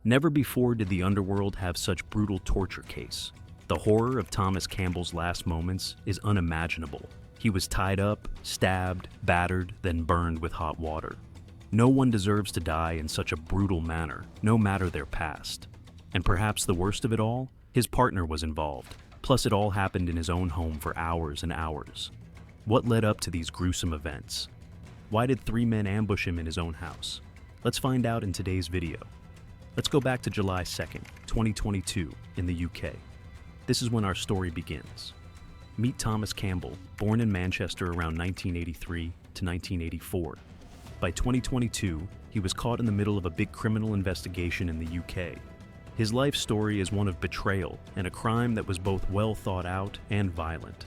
Never before did the underworld have such brutal torture case. The horror of Thomas Campbell's last moments is unimaginable. He was tied up, stabbed, battered, then burned with hot water. No one deserves to die in such a brutal manner, no matter their past. And perhaps the worst of it all, his partner was involved. Plus it all happened in his own home for hours and hours. What led up to these gruesome events? Why did three men ambush him in his own house? Let's find out in today's video. Let's go back to July 2nd, 2022, in the UK. This is when our story begins. Meet Thomas Campbell, born in Manchester around 1983 to 1984. By 2022, he was caught in the middle of a big criminal investigation in the UK. His life story is one of betrayal and a crime that was both well thought out and violent.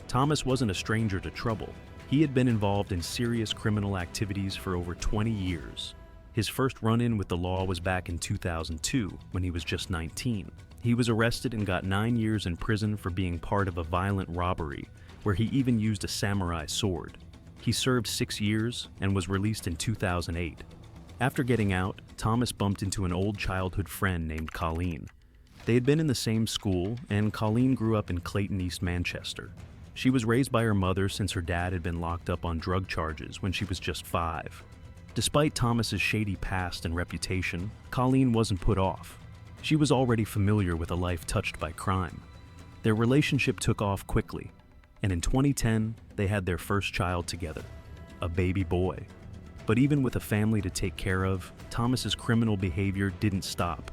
Thomas wasn't a stranger to trouble. He had been involved in serious criminal activities for over 20 years. His first run-in with the law was back in 2002, when he was just 19. He was arrested and got 9 years in prison for being part of a violent robbery, where he even used a samurai sword. He served 6 years and was released in 2008. After getting out, Thomas bumped into an old childhood friend named Colleen. They had been in the same school, and Colleen grew up in Clayton, East Manchester. She was raised by her mother since her dad had been locked up on drug charges when she was just 5. Despite Thomas's shady past and reputation, Colleen wasn't put off. She was already familiar with a life touched by crime. Their relationship took off quickly, and in 2010, they had their first child together, a baby boy. But even with a family to take care of, Thomas's criminal behavior didn't stop.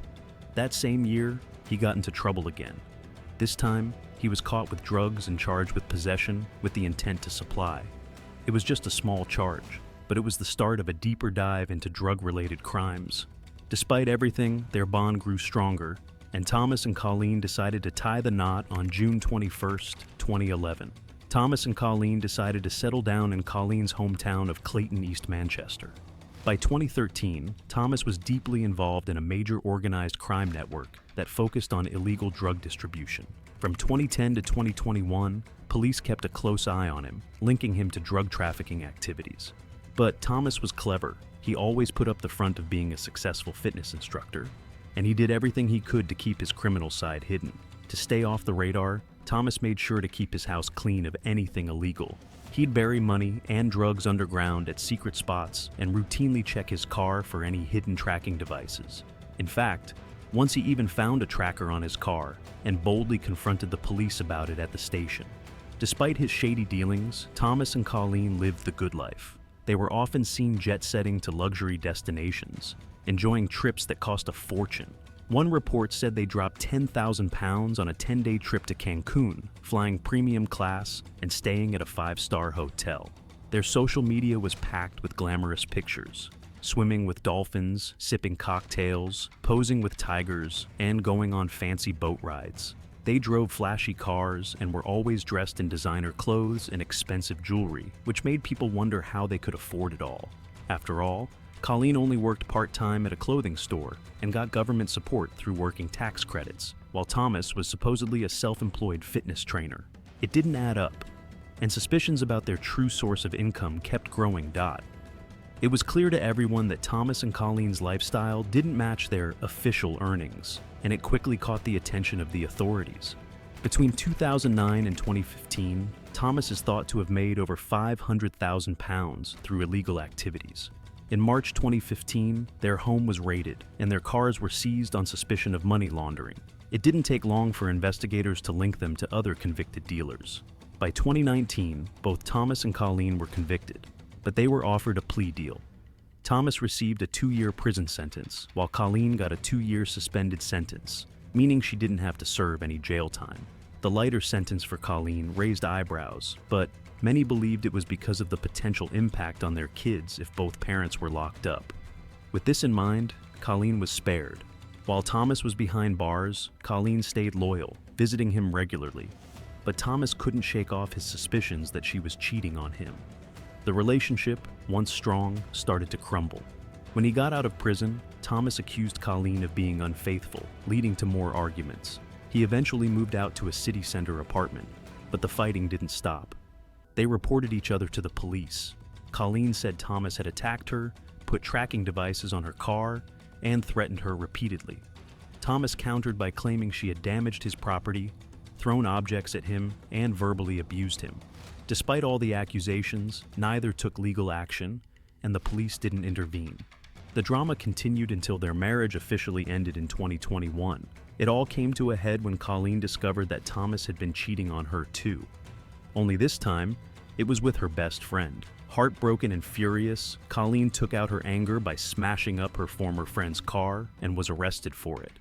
That same year, he got into trouble again. This time, he was caught with drugs and charged with possession with the intent to supply. It was just a small charge, but it was the start of a deeper dive into drug-related crimes. Despite everything, their bond grew stronger, and Thomas and Colleen decided to tie the knot on June 21st, 2011. Thomas and Colleen decided to settle down in Colleen's hometown of Clayton, East Manchester. By 2013, Thomas was deeply involved in a major organized crime network that focused on illegal drug distribution. From 2010 to 2021, police kept a close eye on him, linking him to drug trafficking activities. But Thomas was clever. He always put up the front of being a successful fitness instructor, and he did everything he could to keep his criminal side hidden. To stay off the radar, Thomas made sure to keep his house clean of anything illegal. He'd bury money and drugs underground at secret spots and routinely check his car for any hidden tracking devices. In fact, once he even found a tracker on his car and boldly confronted the police about it at the station. Despite his shady dealings, Thomas and Colleen lived the good life. They were often seen jet-setting to luxury destinations, enjoying trips that cost a fortune. One report said they dropped 10,000 pounds on a 10-day trip to Cancun, flying premium class and staying at a 5-star hotel. Their social media was packed with glamorous pictures, swimming with dolphins, sipping cocktails, posing with tigers, and going on fancy boat rides. They drove flashy cars and were always dressed in designer clothes and expensive jewelry, which made people wonder how they could afford it all. After all, Colleen only worked part-time at a clothing store and got government support through working tax credits, while Thomas was supposedly a self-employed fitness trainer. It didn't add up, and suspicions about their true source of income kept growing. It was clear to everyone that Thomas and Colleen's lifestyle didn't match their official earnings, and it quickly caught the attention of the authorities. Between 2009 and 2015, Thomas is thought to have made over 500,000 pounds through illegal activities. In March 2015, their home was raided, and their cars were seized on suspicion of money laundering. It didn't take long for investigators to link them to other convicted dealers. By 2019, both Thomas and Colleen were convicted, but they were offered a plea deal. Thomas received a 2-year prison sentence, while Colleen got a 2-year suspended sentence, meaning she didn't have to serve any jail time. The lighter sentence for Colleen raised eyebrows, but many believed it was because of the potential impact on their kids if both parents were locked up. With this in mind, Colleen was spared. While Thomas was behind bars, Colleen stayed loyal, visiting him regularly. But Thomas couldn't shake off his suspicions that she was cheating on him. The relationship, once strong, started to crumble. When he got out of prison, Thomas accused Colleen of being unfaithful, leading to more arguments. He eventually moved out to a city center apartment, but the fighting didn't stop. They reported each other to the police. Colleen said Thomas had attacked her, put tracking devices on her car, and threatened her repeatedly. Thomas countered by claiming she had damaged his property, thrown objects at him, and verbally abused him. Despite all the accusations, neither took legal action, and the police didn't intervene. The drama continued until their marriage officially ended in 2021. It all came to a head when Colleen discovered that Thomas had been cheating on her too. Only this time, it was with her best friend. Heartbroken and furious, Colleen took out her anger by smashing up her former friend's car and was arrested for it.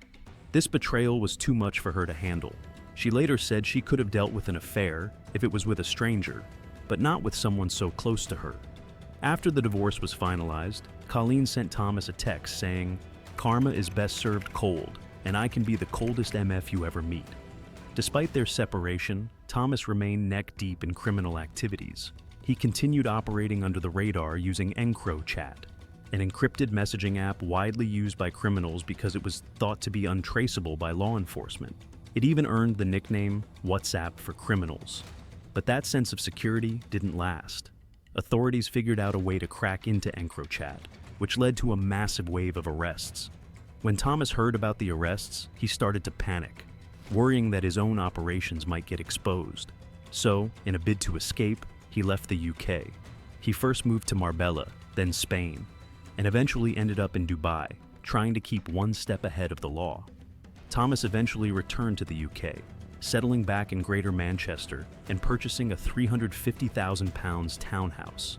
This betrayal was too much for her to handle. She later said she could have dealt with an affair if it was with a stranger, but not with someone so close to her. After the divorce was finalized, Colleen sent Thomas a text saying, "Karma is best served cold, and I can be the coldest MF you ever meet." Despite their separation, Thomas remained neck-deep in criminal activities. He continued operating under the radar using EncroChat, an encrypted messaging app widely used by criminals because it was thought to be untraceable by law enforcement. It even earned the nickname WhatsApp for criminals. But that sense of security didn't last. Authorities figured out a way to crack into EncroChat, which led to a massive wave of arrests. When Thomas heard about the arrests, he started to panic, worrying that his own operations might get exposed. So, in a bid to escape, he left the UK. He first moved to Marbella, then Spain, and eventually ended up in Dubai, trying to keep one step ahead of the law. Thomas eventually returned to the UK, settling back in Greater Manchester and purchasing a £350,000 townhouse.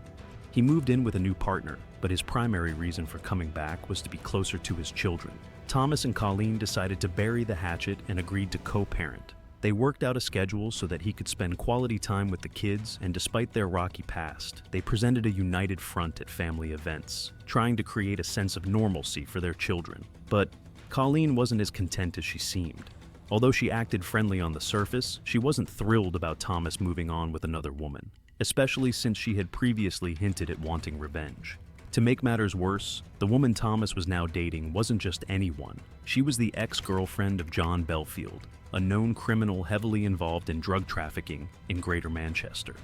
He moved in with a new partner, but his primary reason for coming back was to be closer to his children. Thomas and Colleen decided to bury the hatchet and agreed to co-parent. They worked out a schedule so that he could spend quality time with the kids, and despite their rocky past, they presented a united front at family events, trying to create a sense of normalcy for their children. But Colleen wasn't as content as she seemed. Although she acted friendly on the surface, she wasn't thrilled about Thomas moving on with another woman, especially since she had previously hinted at wanting revenge. To make matters worse, the woman Thomas was now dating wasn't just anyone. She was the ex-girlfriend of John Belfield, a known criminal heavily involved in drug trafficking in Greater Manchester.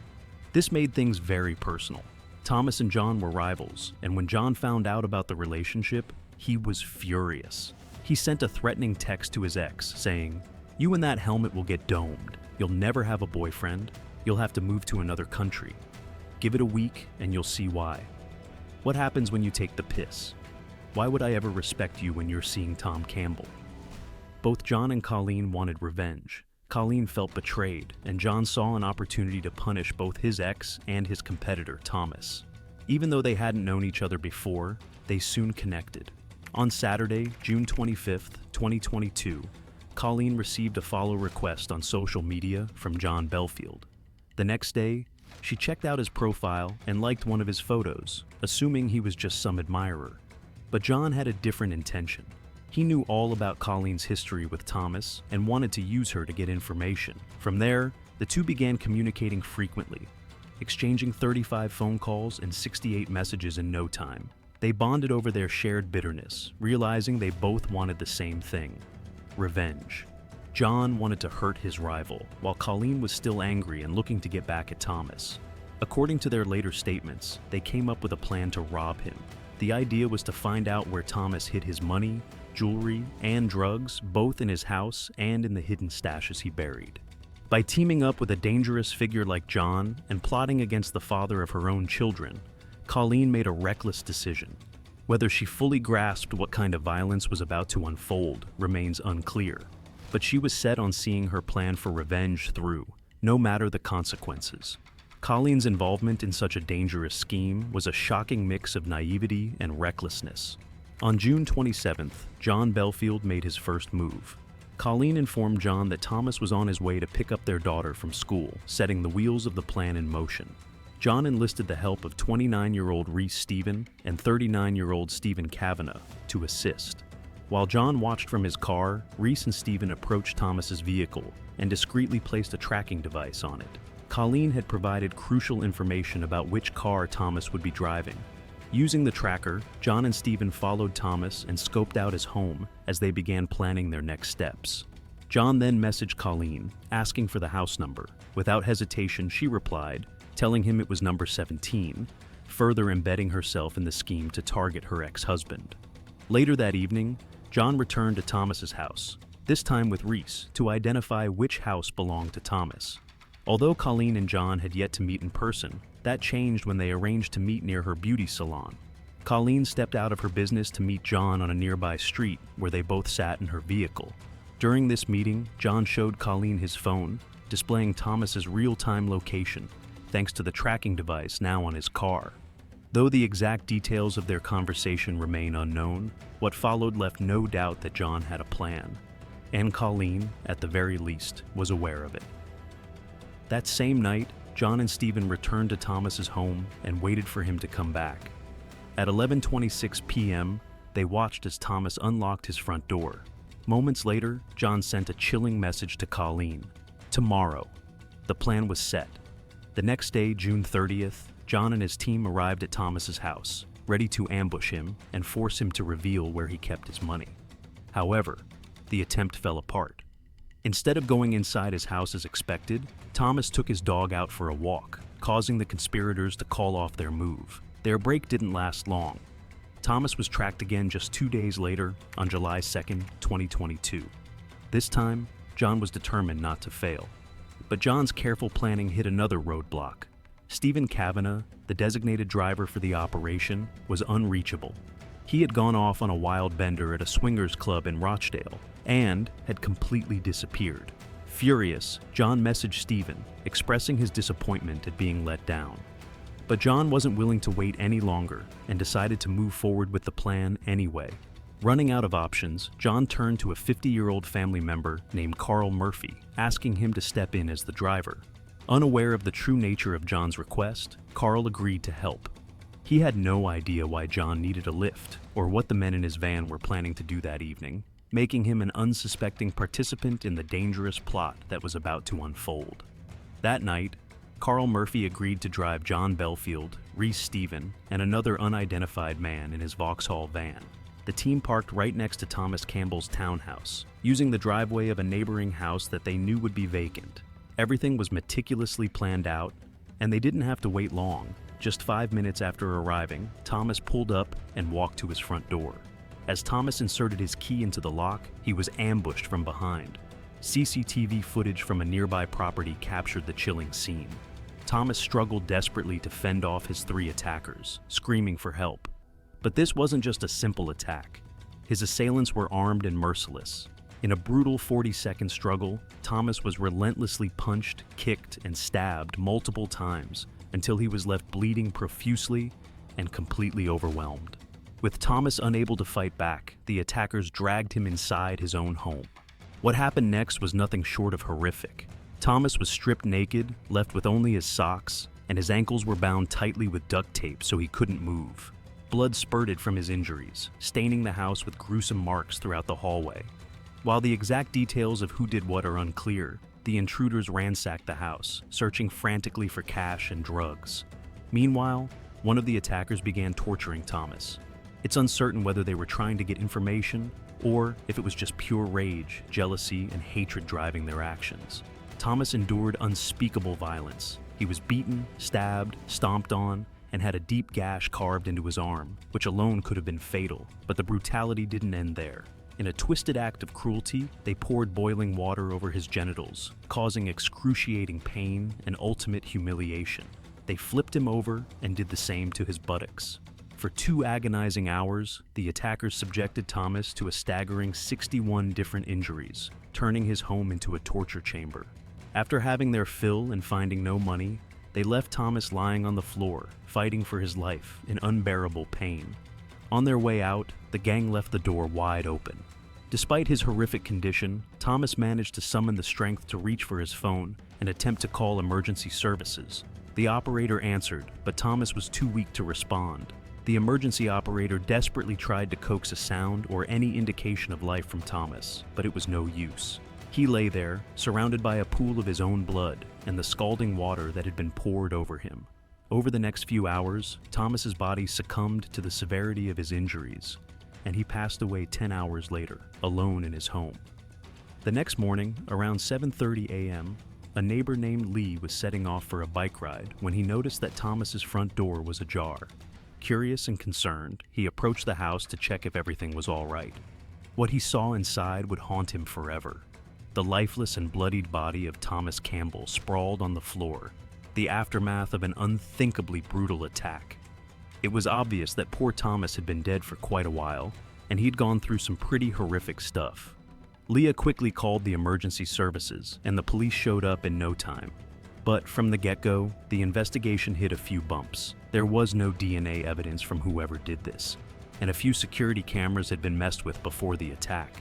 This made things very personal. Thomas and John were rivals, and when John found out about the relationship, he was furious. He sent a threatening text to his ex saying, "You and that helmet will get domed. You'll never have a boyfriend. You'll have to move to another country. Give it a week and you'll see why. What happens when you take the piss? Why would I ever respect you when you're seeing Tom Campbell?" Both John and Colleen wanted revenge. Colleen felt betrayed, and John saw an opportunity to punish both his ex and his competitor, Thomas. Even though they hadn't known each other before, they soon connected. On Saturday, June 25th, 2022, Colleen received a follow request on social media from John Belfield. The next day, she checked out his profile and liked one of his photos, assuming he was just some admirer. But John had a different intention. He knew all about Colleen's history with Thomas and wanted to use her to get information. From there, the two began communicating frequently, exchanging 35 phone calls and 68 messages in no time. They bonded over their shared bitterness, realizing they both wanted the same thing: revenge. John wanted to hurt his rival, while Colleen was still angry and looking to get back at Thomas. According to their later statements, they came up with a plan to rob him. The idea was to find out where Thomas hid his money, jewelry, and drugs, both in his house and in the hidden stashes he buried. By teaming up with a dangerous figure like John and plotting against the father of her own children, Colleen made a reckless decision. Whether she fully grasped what kind of violence was about to unfold remains unclear, but she was set on seeing her plan for revenge through, no matter the consequences. Colleen's involvement in such a dangerous scheme was a shocking mix of naivety and recklessness. On June 27th, John Belfield made his first move. Colleen informed John that Thomas was on his way to pick up their daughter from school, setting the wheels of the plan in motion. John enlisted the help of 29-year-old Reese Stephen and 39-year-old Stephen Kavanagh to assist. While John watched from his car, Reese and Stephen approached Thomas's vehicle and discreetly placed a tracking device on it. Colleen had provided crucial information about which car Thomas would be driving. Using the tracker, John and Stephen followed Thomas and scoped out his home as they began planning their next steps. John then messaged Colleen, asking for the house number. Without hesitation, she replied, telling him it was number 17, further embedding herself in the scheme to target her ex-husband. Later that evening, John returned to Thomas's house, this time with Reese, to identify which house belonged to Thomas. Although Colleen and John had yet to meet in person, that changed when they arranged to meet near her beauty salon. Colleen stepped out of her business to meet John on a nearby street where they both sat in her vehicle. During this meeting, John showed Colleen his phone, displaying Thomas's real-time location, thanks to the tracking device now on his car. Though the exact details of their conversation remain unknown, what followed left no doubt that John had a plan, and Colleen, at the very least, was aware of it. That same night, John and Stephen returned to Thomas's home and waited for him to come back. At 11:26 p.m., they watched as Thomas unlocked his front door. Moments later, John sent a chilling message to Colleen. Tomorrow. The plan was set. The next day, June 30th, John and his team arrived at Thomas's house, ready to ambush him and force him to reveal where he kept his money. However, the attempt fell apart. Instead of going inside his house as expected, Thomas took his dog out for a walk, causing the conspirators to call off their move. Their break didn't last long. Thomas was tracked again just 2 days later, on July 2nd, 2022. This time, John was determined not to fail. But John's careful planning hit another roadblock. Stephen Kavanagh, the designated driver for the operation, was unreachable. He had gone off on a wild bender at a swingers club in Rochdale and had completely disappeared. Furious, John messaged Stephen, expressing his disappointment at being let down. But John wasn't willing to wait any longer and decided to move forward with the plan anyway. Running out of options, John turned to a 50-year-old family member named Carl Murphy, asking him to step in as the driver. Unaware of the true nature of John's request, Carl agreed to help. He had no idea why John needed a lift or what the men in his van were planning to do that evening, making him an unsuspecting participant in the dangerous plot that was about to unfold. That night, Carl Murphy agreed to drive John Belfield, Reese Stephen, and another unidentified man in his Vauxhall van. The team parked right next to Thomas Campbell's townhouse, using the driveway of a neighboring house that they knew would be vacant. Everything was meticulously planned out, and they didn't have to wait long. Just 5 minutes after arriving, Thomas pulled up and walked to his front door. As Thomas inserted his key into the lock, he was ambushed from behind. CCTV footage from a nearby property captured the chilling scene. Thomas struggled desperately to fend off his 3 attackers, screaming for help. But this wasn't just a simple attack. His assailants were armed and merciless. In a brutal 40-second struggle, Thomas was relentlessly punched, kicked, and stabbed multiple times until he was left bleeding profusely and completely overwhelmed. With Thomas unable to fight back, the attackers dragged him inside his own home. What happened next was nothing short of horrific. Thomas was stripped naked, left with only his socks, and his ankles were bound tightly with duct tape so he couldn't move. Blood spurted from his injuries, staining the house with gruesome marks throughout the hallway. While the exact details of who did what are unclear, the intruders ransacked the house, searching frantically for cash and drugs. Meanwhile, one of the attackers began torturing Thomas. It's uncertain whether they were trying to get information or if it was just pure rage, jealousy, and hatred driving their actions. Thomas endured unspeakable violence. He was beaten, stabbed, stomped on, and had a deep gash carved into his arm, which alone could have been fatal, but the brutality didn't end there. In a twisted act of cruelty, they poured boiling water over his genitals, causing excruciating pain and ultimate humiliation. They flipped him over and did the same to his buttocks. For 2 agonizing hours, the attackers subjected Thomas to a staggering 61 different injuries, turning his home into a torture chamber. After having their fill and finding no money, they left Thomas lying on the floor, fighting for his life in unbearable pain. On their way out, the gang left the door wide open. Despite his horrific condition, Thomas managed to summon the strength to reach for his phone and attempt to call emergency services. The operator answered, but Thomas was too weak to respond. The emergency operator desperately tried to coax a sound or any indication of life from Thomas, but it was no use. He lay there, surrounded by a pool of his own blood and the scalding water that had been poured over him. Over the next few hours, Thomas's body succumbed to the severity of his injuries, and he passed away 10 hours later, alone in his home. The next morning, around 7:30 a.m., a neighbor named Lee was setting off for a bike ride when he noticed that Thomas's front door was ajar. Curious and concerned, he approached the house to check if everything was all right. What he saw inside would haunt him forever. The lifeless and bloodied body of Thomas Campbell sprawled on the floor, the aftermath of an unthinkably brutal attack. It was obvious that poor Thomas had been dead for quite a while, and he'd gone through some pretty horrific stuff. Leah quickly called the emergency services, and the police showed up in no time. But from the get-go, the investigation hit a few bumps. There was no DNA evidence from whoever did this, and a few security cameras had been messed with before the attack.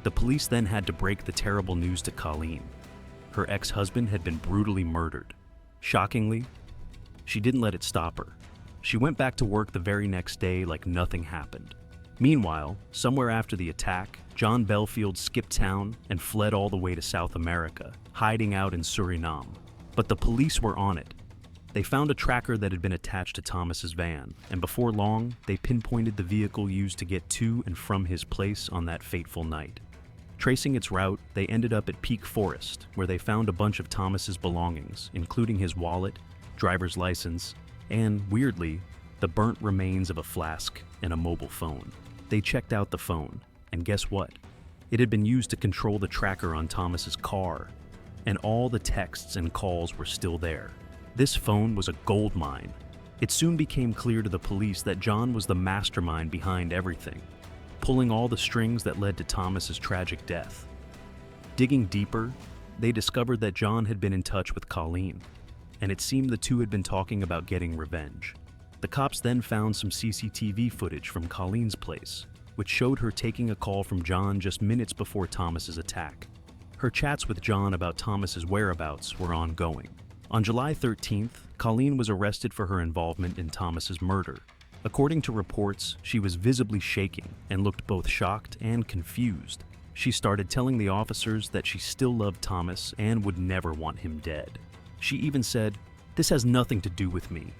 The police then had to break the terrible news to Colleen. Her ex-husband had been brutally murdered. Shockingly, she didn't let it stop her. She went back to work the very next day like nothing happened. Meanwhile, somewhere after the attack, John Belfield skipped town and fled all the way to South America, hiding out in Suriname. But the police were on it. They found a tracker that had been attached to Thomas's van, and before long, they pinpointed the vehicle used to get to and from his place on that fateful night. Tracing its route, they ended up at Peak Forest, where they found a bunch of Thomas's belongings, including his wallet, driver's license, and, weirdly, the burnt remains of a flask and a mobile phone. They checked out the phone, and guess what? It had been used to control the tracker on Thomas's car, and all the texts and calls were still there. This phone was a gold mine. It soon became clear to the police that John was the mastermind behind everything, pulling all the strings that led to Thomas's tragic death. Digging deeper, they discovered that John had been in touch with Colleen, and it seemed the two had been talking about getting revenge. The cops then found some CCTV footage from Colleen's place, which showed her taking a call from John just minutes before Thomas's attack. Her chats with John about Thomas's whereabouts were ongoing. On July 13th, Colleen was arrested for her involvement in Thomas's murder. According to reports, she was visibly shaking and looked both shocked and confused. She started telling the officers that she still loved Thomas and would never want him dead. She even said, "This has nothing to do with me."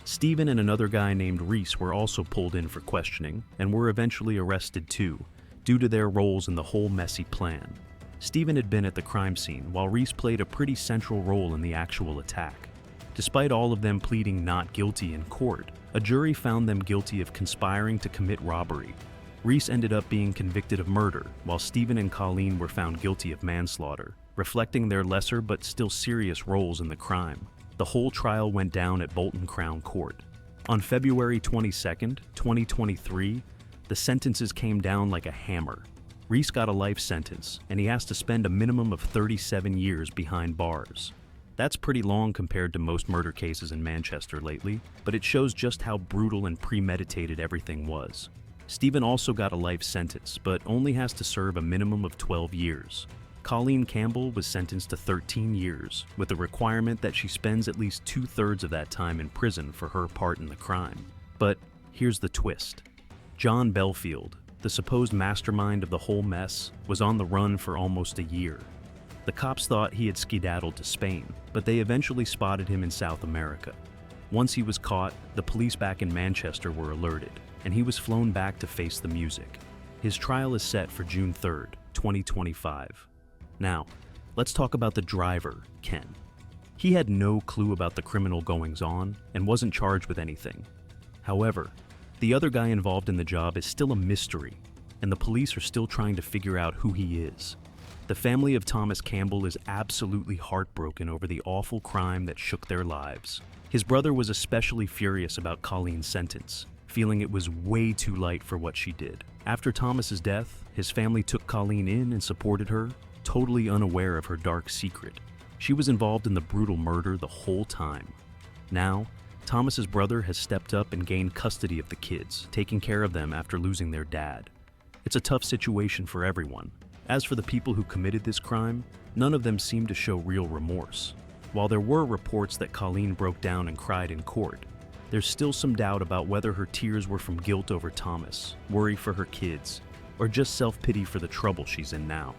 Stephen and another guy named Reese were also pulled in for questioning and were eventually arrested too, due to their roles in the whole messy plan. Stephen had been at the crime scene, while Reese played a pretty central role in the actual attack. Despite all of them pleading not guilty in court, a jury found them guilty of conspiring to commit robbery. Reese ended up being convicted of murder, while Stephen and Colleen were found guilty of manslaughter, reflecting their lesser but still serious roles in the crime. The whole trial went down at Bolton Crown Court. On February 22, 2023, the sentences came down like a hammer. Reese got a life sentence, and he has to spend a minimum of 37 years behind bars. That's pretty long compared to most murder cases in Manchester lately, but it shows just how brutal and premeditated everything was. Stephen also got a life sentence, but only has to serve a minimum of 12 years. Colleen Campbell was sentenced to 13 years, with the requirement that she spends at least 2/3 of that time in prison for her part in the crime. But here's the twist. John Belfield, the supposed mastermind of the whole mess, was on the run for almost a year. The cops thought he had skedaddled to Spain, but they eventually spotted him in South America. Once he was caught, the police back in Manchester were alerted, and he was flown back to face the music. His trial is set for June 3rd, 2025. Now, let's talk about the driver, Ken. He had no clue about the criminal goings-on and wasn't charged with anything. However, the other guy involved in the job is still a mystery, and the police are still trying to figure out who he is. The family of Thomas Campbell is absolutely heartbroken over the awful crime that shook their lives. His brother was especially furious about Colleen's sentence, feeling it was way too light for what she did. After Thomas's death, his family took Colleen in and supported her, totally unaware of her dark secret. She was involved in the brutal murder the whole time. Now, Thomas's brother has stepped up and gained custody of the kids, taking care of them after losing their dad. It's a tough situation for everyone. As for the people who committed this crime, none of them seem to show real remorse. While there were reports that Colleen broke down and cried in court, there's still some doubt about whether her tears were from guilt over Thomas, worry for her kids, or just self-pity for the trouble she's in now.